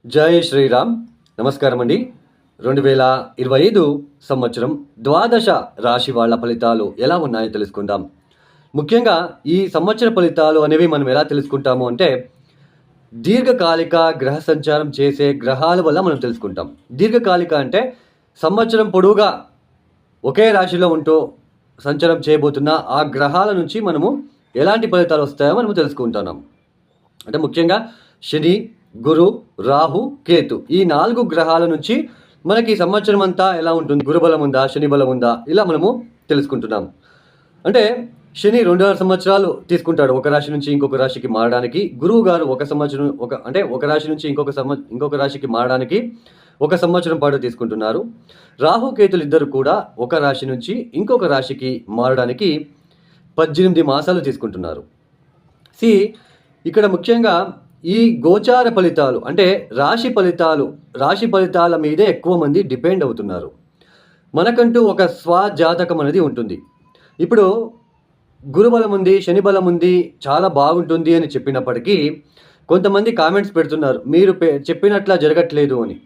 జై శ్రీరామ్. నమస్కారం అండి. 2025 సంవత్సరం ద్వాదశ రాశి వాళ్ళ ఫలితాలు ఎలా ఉన్నాయో తెలుసుకుందాం. ముఖ్యంగా ఈ సంవత్సర ఫలితాలు అనేవి మనం ఎలా తెలుసుకుంటాము అంటే దీర్ఘకాలిక గ్రహ సంచారం చేసే గ్రహాల వల్ల మనం తెలుసుకుంటాం. దీర్ఘకాలిక అంటే సంవత్సరం పొడవుగా ఒకే రాశిలో ఉంటూ సంచారం చేయబోతున్న ఆ గ్రహాల నుంచి మనము ఎలాంటి ఫలితాలు వస్తాయో మనము తెలుసుకుంటున్నాం. అంటే ముఖ్యంగా శని, గురు, రాహు, కేతు ఈ 4 గ్రహాల నుంచి మనకి సంవత్సరం అంతా ఎలా ఉంటుంది, గురుబలం ఉందా, శని బలం ఉందా, ఇలా మనము తెలుసుకుంటున్నాం. అంటే శని 2.5 సంవత్సరాలు తీసుకుంటాడు ఒక రాశి నుంచి ఇంకొక రాశికి మారడానికి. గురువు గారు ఒక రాశి నుంచి ఇంకొక రాశికి మారడానికి 1 సంవత్సరం పాటు తీసుకుంటున్నారు. రాహు, కేతులు ఇద్దరు కూడా ఒక రాశి నుంచి ఇంకొక రాశికి మారడానికి 18 మాసాలు తీసుకుంటున్నారు. ఇక్కడ ముఖ్యంగా ఈ గోచార ఫలితాలు అంటే రాశి ఫలితాల మీదే ఎక్కువ మంది డిపెండ్ అవుతున్నారు. మనకంటూ ఒక స్వజాతకం అనేది ఉంటుంది. ఇప్పుడు గురుబలం ఉంది, శని బలం ఉంది, చాలా బాగుంటుంది అని చెప్పినప్పటికీ కొంతమంది కామెంట్స్ పెడుతున్నారు, మీరు చెప్పినట్లా జరగట్లేదు అని.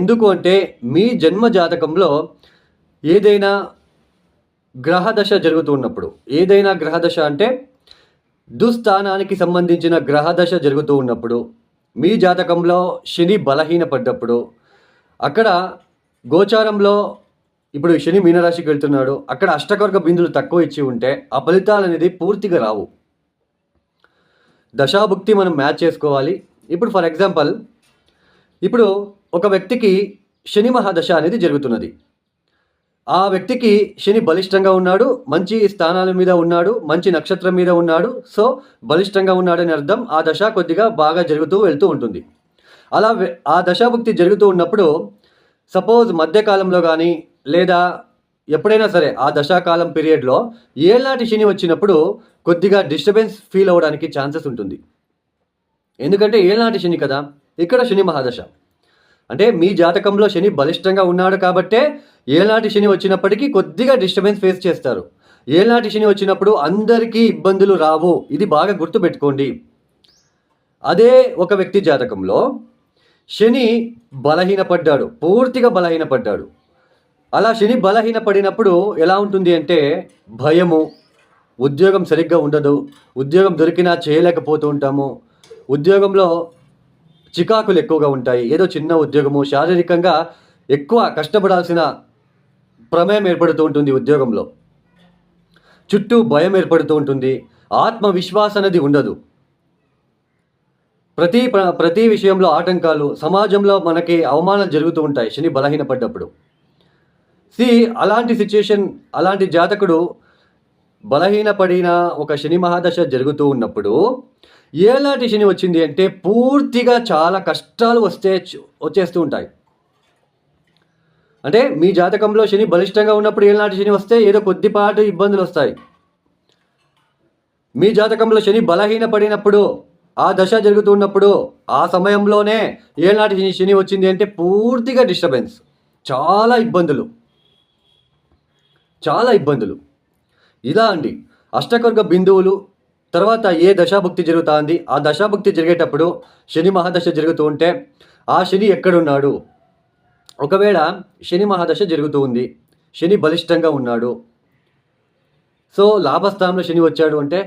ఎందుకు అంటే మీ జన్మ జాతకంలో ఏదైనా గ్రహదశ జరుగుతూ ఉన్నప్పుడు, ఏదైనా గ్రహదశ అంటే దుస్థానానికి సంబంధించిన గ్రహదశ జరుగుతూ ఉన్నప్పుడు, మీ జాతకంలో శని బలహీనపడ్డప్పుడు, అక్కడ గోచారంలో ఇప్పుడు శని మీనరాశికి వెళ్తున్నాడు, అక్కడ అష్టకవర్గ బిందులు తక్కువ ఇచ్చి ఉంటే ఆ ఫలితాలు అనేది పూర్తిగా రావు. దశాభుక్తి మనం మ్యాచ్ చేసుకోవాలి. ఇప్పుడు ఫర్ ఎగ్జాంపుల్, ఇప్పుడు ఒక వ్యక్తికి శని మహాదశ అనేది జరుగుతున్నది. ఆ వ్యక్తికి శని బలిష్టంగా ఉన్నాడు, మంచి స్థానాల మీద ఉన్నాడు, మంచి నక్షత్రం మీద ఉన్నాడు. సో బలిష్టంగా ఉన్నాడని అర్థం. ఆ దశ కొద్దిగా బాగా జరుగుతూ వెళ్తూ ఉంటుంది. అలా ఆ దశాభుక్తి జరుగుతూ ఉన్నప్పుడు సపోజ్ మధ్యకాలంలో కానీ లేదా ఎప్పుడైనా సరే ఆ దశాకాలం పీరియడ్లో ఏళ్ళనాటి శని వచ్చినప్పుడు కొద్దిగా డిస్టర్బెన్స్ ఫీల్ అవ్వడానికి ఛాన్సెస్ ఉంటుంది. ఎందుకంటే ఏళ్ళనాటి శని కదా, ఇక్కడ శని మహాదశ అంటే మీ జాతకంలో శని బలిష్టంగా ఉన్నాడు కాబట్టే ఏళ్ళనాటి శని వచ్చినప్పటికీ కొద్దిగా డిస్టర్బెన్స్ ఫేస్ చేస్తారు. ఏళ్ళనాటి శని వచ్చినప్పుడు అందరికీ ఇబ్బందులు రావు, ఇది బాగా గుర్తుపెట్టుకోండి. అదే ఒక వ్యక్తి జాతకంలో శని బలహీనపడ్డాడు, పూర్తిగా బలహీనపడ్డాడు. అలా శని బలహీనపడినప్పుడు ఎలా ఉంటుంది అంటే భయము, ఉద్యోగం సరిగ్గా ఉండదు, ఉద్యోగం దొరికినా చేయలేకపోతూ ఉంటాము, ఉద్యోగంలో చికాకులు ఎక్కువగా ఉంటాయి. ఏదో చిన్న ఉద్యోగము, శారీరకంగా ఎక్కువ కష్టపడాల్సిన ప్రమేయం ఏర్పడుతూ ఉంటుంది. ఉద్యోగంలో చుట్టూ భయం ఏర్పడుతూ ఉంటుంది, ఆత్మవిశ్వాసం అనేది ఉండదు. ప్రతి విషయంలో ఆటంకాలు, సమాజంలో మనకి అవమానాలు జరుగుతూ ఉంటాయి శని బలహీనపడ్డప్పుడు. అలాంటి సిచ్యుయేషన్, అలాంటి జాతకుడు బలహీనపడిన ఒక శని మహాదశ జరుగుతూ ఉన్నప్పుడు ఏలాంటి శని వచ్చింది అంటే పూర్తిగా చాలా కష్టాలు వచ్చేస్తూ ఉంటాయి. అంటే మీ జాతకంలో శని బలిష్టంగా ఉన్నప్పుడు ఏలాంటి శని వస్తే ఏదో కొద్దిపాటు ఇబ్బందులు వస్తాయి. మీ జాతకంలో శని బలహీనపడినప్పుడు, ఆ దశ జరుగుతున్నప్పుడు, ఆ సమయంలోనే ఏలాంటి శని వచ్చింది అంటే పూర్తిగా డిస్టర్బెన్స్, చాలా ఇబ్బందులు. ఇలా అండి అష్టకర్గ బిందువులు. తర్వాత ఏ దశాభుక్తి జరుగుతుంది, ఆ దశాభుక్తి జరిగేటప్పుడు శని మహాదశ జరుగుతూ ఉంటే ఆ శని ఎక్కడున్నాడు, ఒకవేళ శని మహాదశ జరుగుతూ ఉంది, శని బలిష్టంగా ఉన్నాడు, సో లాభస్థానంలో శని వచ్చాడు అంటే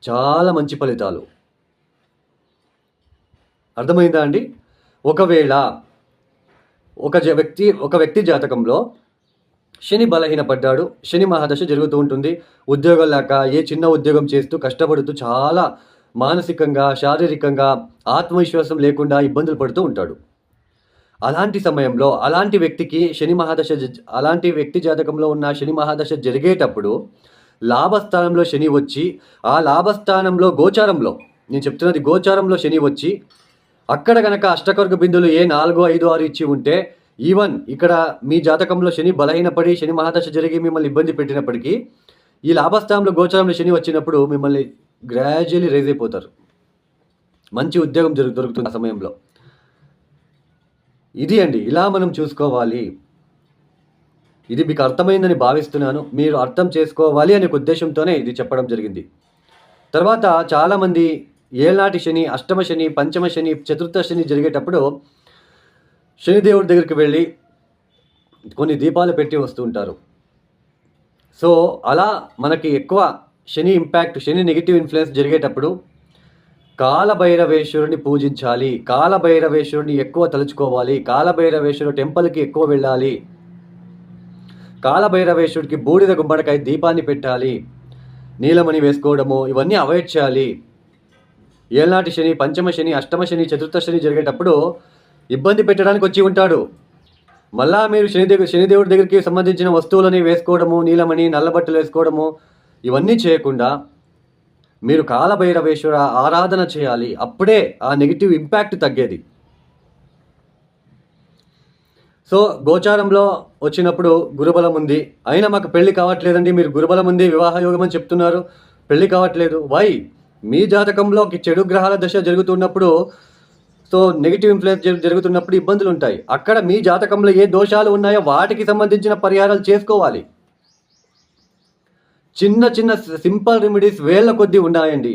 చాలా మంచి ఫలితాలు. అర్థమైందా అండి? ఒకవేళ ఒక వ్యక్తి జాతకంలో శని బలహీనపడ్డాడు, శని మహాదశ జరుగుతూ ఉంటుంది, ఉద్యోగం లేక ఏ చిన్న ఉద్యోగం చేస్తూ కష్టపడుతూ చాలా మానసికంగా, శారీరకంగా ఆత్మవిశ్వాసం లేకుండా ఇబ్బందులు పడుతూ ఉంటాడు. అలాంటి సమయంలో అలాంటి వ్యక్తి జాతకంలో ఉన్న శని మహాదశ జరిగేటప్పుడు లాభస్థానంలో శని వచ్చి, ఆ లాభస్థానంలో నేను చెప్తున్నది గోచారంలో శని వచ్చి అక్కడ కనుక అష్టకర్గ బిందులు ఏ 4, 5, 6 ఇచ్చి ఉంటే, ఈవెన్ ఇక్కడ మీ జాతకంలో శని బలహీనపడి శని మహాదశ జరిగి మిమ్మల్ని ఇబ్బంది పెట్టినప్పటికీ ఈ లాభస్థానంలో గోచారంలో శని వచ్చినప్పుడు మిమ్మల్ని గ్రాడ్యువల్లీ రైజ్ అయిపోతారు, మంచి ఉద్యోగం దొరుకుతుంది ఆ సమయంలో. ఇది అండి, ఇలా మనం చూసుకోవాలి. ఇది మీకు అర్థమైందని భావిస్తున్నాను. మీరు అర్థం చేసుకోవాలి అనే ఉద్దేశంతోనే ఇది చెప్పడం జరిగింది. తర్వాత చాలామంది ఏళ్ళనాటి శని, అష్టమ శని, పంచమ శని, చతుర్థ శని జరిగేటప్పుడు శనిదేవుడి దగ్గరికి వెళ్ళి కొన్ని దీపాలు పెట్టి వస్తూ ఉంటారు. సో అలా మనకి ఎక్కువ శని ఇంపాక్ట్, శని నెగిటివ్ ఇన్ఫ్లుయెన్స్ జరిగేటప్పుడు కాలభైరవేశ్వరుని పూజించాలి, కాలభైరవేశ్వరుని ఎక్కువ తలుచుకోవాలి, కాలభైరవేశ్వరుడు టెంపుల్కి ఎక్కువ వెళ్ళాలి, కాలభైరవేశ్వరుడికి బూడిద గుమ్మడికాయ దీపాన్ని పెట్టాలి, నీలమణి వేసుకోవడము ఇవన్నీ అవాయిడ్ చేయాలి. ఏళ్ళనాటి శని, పంచమ శని, అష్టమ శని, చతుర్థ శని జరిగేటప్పుడు ఇబ్బంది పెట్టడానికి వచ్చి ఉంటాడు. మళ్ళా మీరు శనిదేవుడి దగ్గరికి సంబంధించిన వస్తువులని వేసుకోవడము, నీలమణి, నల్లబట్టలు వేసుకోవడము ఇవన్నీ చేయకుండా మీరు కాలభైరవేశ్వర ఆరాధన చేయాలి. అప్పుడే ఆ నెగిటివ్ ఇంపాక్ట్ తగ్గేది. సో గోచారంలో వచ్చినప్పుడు గురుబలం ఉంది, అయినా మాకు పెళ్లి కావట్లేదండి, మీరు గురుబలం ఉంది, వివాహ యోగం అని చెప్తున్నారు, పెళ్లి కావట్లేదు. వై? మీ జాతకంలోకి చెడు గ్రహాల దశ జరుగుతున్నప్పుడు, సో నెగిటివ్ ఇన్ఫ్లుయెన్స్ జరుగుతున్నప్పుడు ఇబ్బందులు ఉంటాయి. అక్కడ మీ జాతకంలో ఏ దోషాలు ఉన్నాయో వాటికి సంబంధించిన పరిహారాలు చేసుకోవాలి. చిన్న చిన్న సింపుల్ రెమెడీస్ వేళ్ల కొద్దీ ఉన్నాయండి.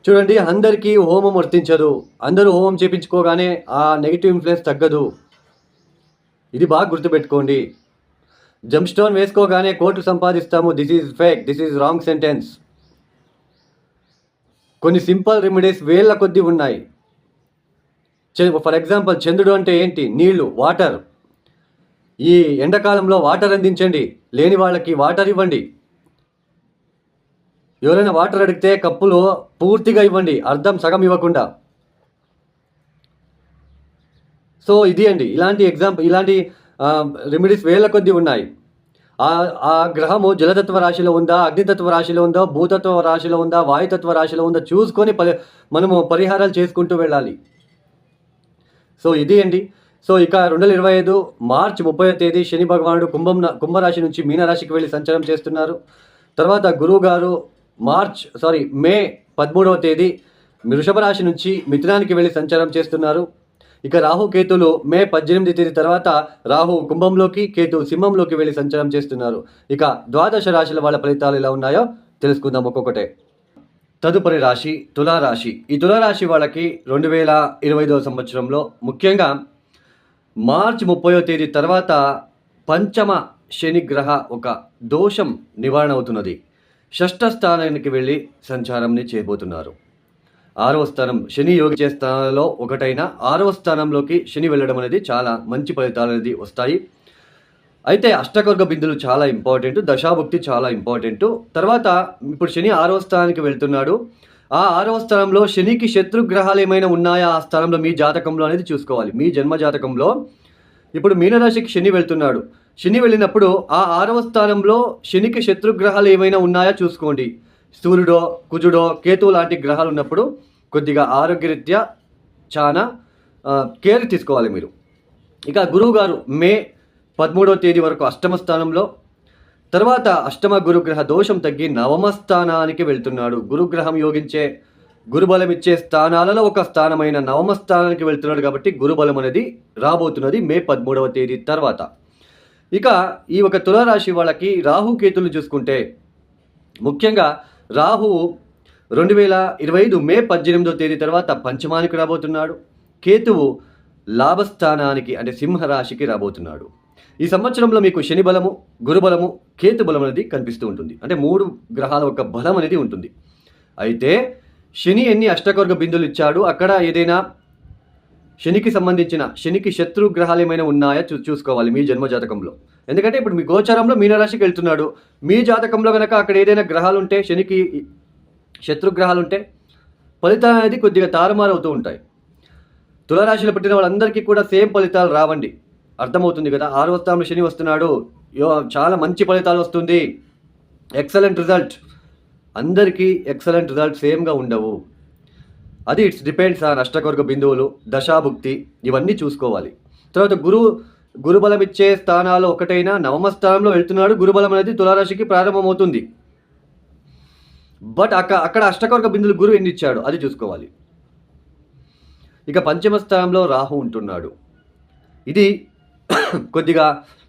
చూడండి, అందరికీ హోమం వర్తించదు, అందరూ హోమం చేయించుకోగానే ఆ నెగిటివ్ ఇన్ఫ్లుయెన్స్ తగ్గదు. ఇది బాగా గుర్తుపెట్టుకోండి. జంప్ స్టోన్ వేసుకోగానే కోట్లు సంపాదిస్తాము, this is fake, this is wrong sentence. కొన్ని సింపుల్ రెమెడీస్ వేళ్ల కొద్దీ ఉన్నాయి. ఫర్ ఎగ్జాంపుల్, చంద్రుడు అంటే ఏంటి? నీళ్లు, వాటర్. ఈ ఎండాకాలంలో వాటర్ అందించండి, లేని వాళ్ళకి వాటర్ ఇవ్వండి. ఎవరైనా వాటర్ అడిగితే కప్పులో పూర్తిగా ఇవ్వండి, అర్థం సగం ఇవ్వకుండా. సో ఇది అండి, ఇలాంటి రెమెడీస్ వేళ్ల కొద్దీ ఉన్నాయి. ఆ గ్రహము జలతత్వ రాశిలో ఉందా, అగ్నితత్వ రాశిలో ఉందా, భూతత్వ రాశిలో ఉందా, వాయుతత్వ రాశిలో ఉందా చూసుకొని మనము పరిహారాలు చేసుకుంటూ వెళ్ళాలి. సో ఇది అండి. సో ఇక 2025 మార్చి 30వ తేదీ శని భగవానుడు కుంభరాశి నుంచి మీనరాశికి వెళ్ళి సంచారం చేస్తున్నారు. తర్వాత గురువు గారు మే 13వ తేదీ వృషభ రాశి నుంచి మిథునానికి వెళ్ళి సంచారం చేస్తున్నారు. ఇక రాహు కేతులు మే 18వ తేదీ తర్వాత రాహు కుంభంలోకి, కేతు సింహంలోకి వెళ్ళి సంచారం చేస్తున్నారు. ఇక ద్వాదశ రాశుల వాళ్ళ ఫలితాలు ఎలా ఉన్నాయో తెలుసుకుందాం ఒక్కొక్కటే. తదుపరి రాశి తులారాశి. ఈ తులారాశి వాళ్ళకి 2025 సంవత్సరంలో ముఖ్యంగా మార్చి 30వ తేదీ తర్వాత పంచమ శని గ్రహ ఒక దోషం నివారణ అవుతున్నది. షష్ఠ స్థానానికి వెళ్ళి సంచారంని చేయబోతున్నారు. 6వ స్థానం, శని యోగించే స్థానాలలో ఒకటైన 6వ స్థానంలోకి శని వెళ్ళడం అనేది చాలా మంచి ఫలితాలు అనేది వస్తాయి. అయితే అష్టకర్గ బిందులు చాలా ఇంపార్టెంట్, దశాభుక్తి చాలా ఇంపార్టెంట్. తర్వాత ఇప్పుడు శని 6వ స్థానానికి వెళ్తున్నాడు. ఆ 6వ స్థానంలో శనికి శత్రు గ్రహాలు ఏమైనా ఉన్నాయా ఆ స్థానంలో మీ జాతకంలో అనేది చూసుకోవాలి. మీ జన్మ జాతకంలో ఇప్పుడు మీనరాశికి శని వెళ్తున్నాడు. శని వెళ్ళినప్పుడు ఆ 6వ స్థానంలో శనికి శత్రు గ్రహాలు ఏమైనా ఉన్నాయా చూసుకోండి. సూర్యుడో, కుజుడో, కేతువు లాంటి గ్రహాలు ఉన్నప్పుడు కొద్దిగా ఆరోగ్యరీత్యా చాలా కేర్ తీసుకోవాలి మీరు. ఇక గురువు గారు మే 13వ తేదీ వరకు అష్టమ స్థానంలో, తర్వాత అష్టమ గురుగ్రహ దోషం తగ్గి నవమ స్థానానికి వెళ్తున్నాడు. గురుగ్రహం యోగించే, గురుబలం ఇచ్చే స్థానాలలో ఒక స్థానమైన నవమ స్థానానికి వెళ్తున్నాడు. కాబట్టి గురుబలం అనేది రాబోతున్నది మే 13వ తేదీ తర్వాత. ఇక ఈ ఒక తులారాశి వాళ్ళకి రాహు కేతులు చూసుకుంటే, ముఖ్యంగా రాహువు 2025 మే 18వ తేదీ తర్వాత పంచమానికి రాబోతున్నాడు. కేతువు లాభస్థానానికి అంటే సింహరాశికి రాబోతున్నాడు. ఈ సంవత్సరంలో మీకు శని బలము, గురుబలము, కేతు బలం అనేది కనిపిస్తూ ఉంటుంది. అంటే 3 గ్రహాల యొక్క బలం అనేది ఉంటుంది. అయితే శని ఎన్ని అష్టకర్గ బిందులు ఇచ్చాడు, అక్కడ ఏదైనా శనికి శత్రు గ్రహాలు ఏమైనా ఉన్నాయా చూసుకోవాలి మీ జన్మ జాతకంలో. ఎందుకంటే ఇప్పుడు మీ గోచారంలో మీనరాశికి వెళ్తున్నాడు. మీ జాతకంలో కనుక అక్కడ ఏదైనా గ్రహాలు ఉంటే, శనికి శత్రుగ్రహాలు ఉంటే ఫలితాలు అనేది కొద్దిగా తారుమారు అవుతూ ఉంటాయి. తులారాశిలో పుట్టిన వాళ్ళందరికీ కూడా సేమ్ ఫలితాలు రావండి, అర్థమవుతుంది కదా. 6వ స్థానంలో శని వస్తున్నాడు, చాలా మంచి ఫలితాలు వస్తుంది, ఎక్సలెంట్ రిజల్ట్. అందరికీ ఎక్సలెంట్ రిజల్ట్ సేమ్గా ఉండవు. అది ఇట్స్ డిపెండ్స్ ఆన్ అష్టకర్గ బిందువులు, దశాభుక్తి ఇవన్నీ చూసుకోవాలి. తర్వాత గురుబలం ఇచ్చే స్థానాలు ఒకటైనా నవమ స్థానంలో వెళ్తున్నాడు. గురుబలం అనేది తులారాశికి ప్రారంభమవుతుంది. బట్ అక్కడ అష్టకర్గ బిందువులు గురువు ఎన్ని ఇచ్చాడు అది చూసుకోవాలి. ఇక పంచమ స్థానంలో రాహు ఉంటున్నాడు. ఇది కొద్దిగా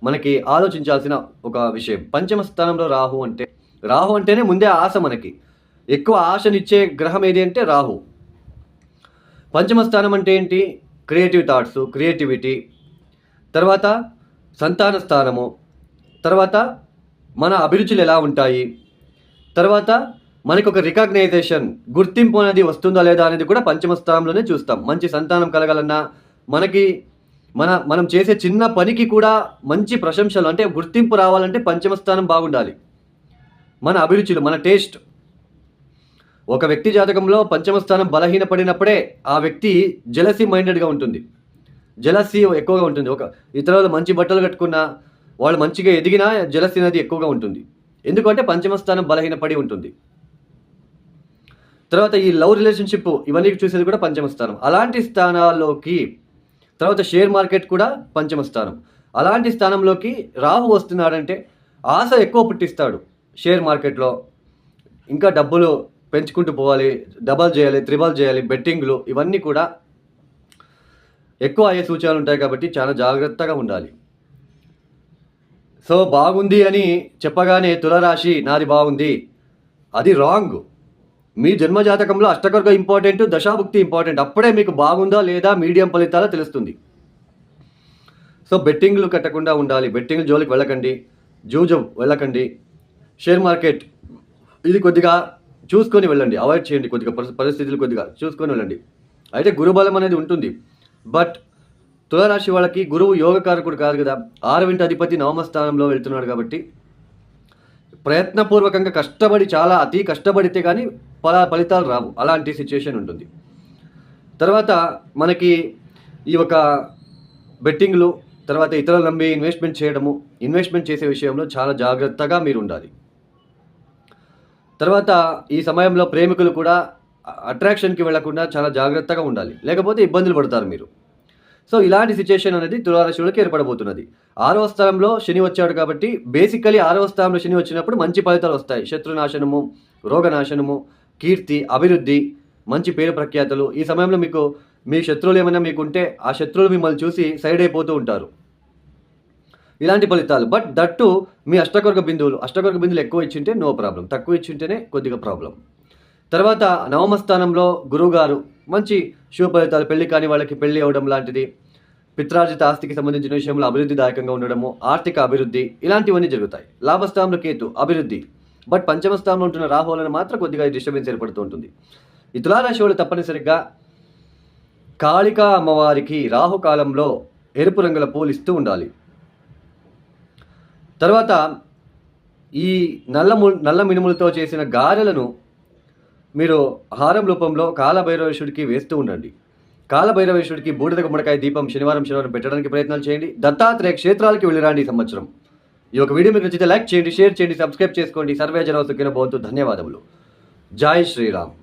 మనకి ఆలోచించాల్సిన ఒక విషయం. పంచమ స్థానంలో రాహు అంటేనే ముందే ఆశ మనకి. ఎక్కువ ఆశనిచ్చే గ్రహం ఏది అంటే రాహు. పంచమ స్థానం అంటే ఏంటి? క్రియేటివ్ థాట్స్, క్రియేటివిటీ, తర్వాత సంతాన స్థానము, తర్వాత మన అభిరుచులు ఎలా ఉంటాయి, తర్వాత మనకు ఒక రికగ్నైజేషన్, గుర్తింపు అనేది వస్తుందా లేదా అనేది కూడా పంచమ స్థానంలోనే చూస్తాం. మంచి సంతానం కలగాలన్నా, మనకి మనం చేసే చిన్న పనికి కూడా మంచి ప్రశంసలు అంటే గుర్తింపు రావాలంటే పంచమ స్థానం బాగుండాలి. మన అభిరుచులు, మన టేస్ట్. ఒక వ్యక్తి జాతకంలో పంచమ స్థానం బలహీనపడినప్పుడే ఆ వ్యక్తి జెలసీ మైండెడ్గా ఉంటుంది, జెలసీ ఎక్కువగా ఉంటుంది. ఒక ఇతరులు మంచి బట్టలు కట్టుకున్నా, వాళ్ళు మంచిగా ఎదిగినా జెలసీ అనేది ఎక్కువగా ఉంటుంది. ఎందుకంటే పంచమ స్థానం బలహీనపడి ఉంటుంది. తర్వాత ఈ లవ్ రిలేషన్షిప్ ఇవన్నీ చూసేది కూడా పంచమ స్థానం. అలాంటి స్థానాల్లోకి, తర్వాత షేర్ మార్కెట్ కూడా పంచమ స్థానం. అలాంటి స్థానంలోకి రాహు వస్తున్నాడంటే ఆశ ఎక్కువ పుట్టిస్తాడు. షేర్ మార్కెట్లో ఇంకా డబ్బులు పెంచుకుంటూ పోవాలి, డబల్ చేయాలి, త్రిబల్ చేయాలి, బెట్టింగ్లు ఇవన్నీ కూడా ఎక్కువ అయ్యే సూచనలు ఉంటాయి. కాబట్టి చాలా జాగ్రత్తగా ఉండాలి. సో బాగుంది అని చెప్పగానే తులారాశి నాది బాగుంది, అది రాంగ్. మీ జన్మజాతకంలో అష్టకర్గ ఇంపార్టెంట్, దశాభుక్తి ఇంపార్టెంట్. అప్పుడే మీకు బాగుందా లేదా మీడియం ఫలితాలు తెలుస్తుంది. సో బెట్టింగ్లు కట్టకుండా ఉండాలి, బెట్టింగ్ జోలికి వెళ్ళకండి, జూజం వెళ్ళకండి. షేర్ మార్కెట్ ఇది కొద్దిగా చూసుకొని వెళ్ళండి, అవాయిడ్ చేయండి, కొద్దిగా పరిస్థితులు కొద్దిగా చూసుకొని వెళ్ళండి. అయితే గురుబలం అనేది ఉంటుంది. బట్ తులారాశి వాళ్ళకి గురువు యోగకారకుడు కాదు కదా, 6వ ఇంటి అధిపతి నవమ స్థానంలో వెళ్తున్నాడు. కాబట్టి ప్రయత్నపూర్వకంగా కష్టపడి, చాలా అతి కష్టపడితే కానీ ఫలితాలు రావు. అలాంటి సిచ్యుయేషన్ ఉంటుంది. తర్వాత మనకి ఈ ఒక బెట్టింగ్లు, తర్వాత ఇతరులు నమ్మి ఇన్వెస్ట్మెంట్ చేసే విషయంలో చాలా జాగ్రత్తగా మీరు ఉండాలి. తర్వాత ఈ సమయంలో ప్రేమికులు కూడా అట్రాక్షన్కి వెళ్లకుండా చాలా జాగ్రత్తగా ఉండాలి, లేకపోతే ఇబ్బందులు పడతారు మీరు. సో ఇలాంటి సిచ్యుయేషన్ అనేది తులారాశి వాళ్ళకి ఏర్పడబోతున్నది. 6వ స్థానంలో శని వచ్చాడు కాబట్టి బేసికలీ 6వ స్థానంలో శని వచ్చినప్పుడు మంచి ఫలితాలు వస్తాయి. శత్రునాశనము, రోగనాశనము, కీర్తి, అభివృద్ధి, మంచి పేరు ప్రఖ్యాతలు. ఈ సమయంలో మీ శత్రువులు ఏమైనా మీకుంటే ఆ శత్రువులు మిమ్మల్ని చూసి సైడ్ అయిపోతూ ఉంటారు. ఇలాంటి ఫలితాలు. బట్ దట్టు మీ అష్టకర్గ బిందువులు ఎక్కువ ఇచ్చింటే నో ప్రాబ్లం, తక్కువ ఇచ్చింటేనే కొద్దిగా ప్రాబ్లం. తర్వాత నవమ స్థానంలో గురువుగారు మంచి శుభ ఫలితాలు, పెళ్లి కాని వాళ్ళకి పెళ్లి అవ్వడం లాంటిది, పిత్రార్జిత ఆస్తికి సంబంధించిన విషయంలో అభివృద్ధిదాయకంగా ఉండడము, ఆర్థిక అభివృద్ధి, ఇలాంటివన్నీ జరుగుతాయి. లాభస్థానంలో కేతు, అభివృద్ధి. బట్ పంచమ స్థానంలో ఉంటున్న రాహు వలన మాత్రం కొద్దిగా డిస్టర్బెన్స్ ఏర్పడుతూ ఉంటుంది. ఈ తులారాశి వాళ్ళు తప్పనిసరిగా కాళికా అమ్మవారికి రాహుకాలంలో ఎరుపు రంగుల పూలు ఇస్తూ ఉండాలి. తర్వాత ఈ నల్ల మినుములతో చేసిన గారెలను మీరు హారం రూపంలో కాలభైరవేశ్వరుడికి వేస్తూ ఉండండి. కాలభైరవేశ్వరుడికి బూడిద గుమ్మడికాయ దీపం శనివారం పెట్టడానికి ప్రయత్నాలు చేయండి. దత్తాత్రేయ క్షేత్రాలకి వెళ్ళిరండి ఈ సంవత్సరం. ఈ ఒక వీడియో మీకు నచ్చితే లైక్ చేయండి, షేర్ చేయండి, సబ్స్క్రైబ్ చేసుకోండి. సర్వే జన సుఖినో భవంతు. ధన్యవాదములు. జై శ్రీరామ్.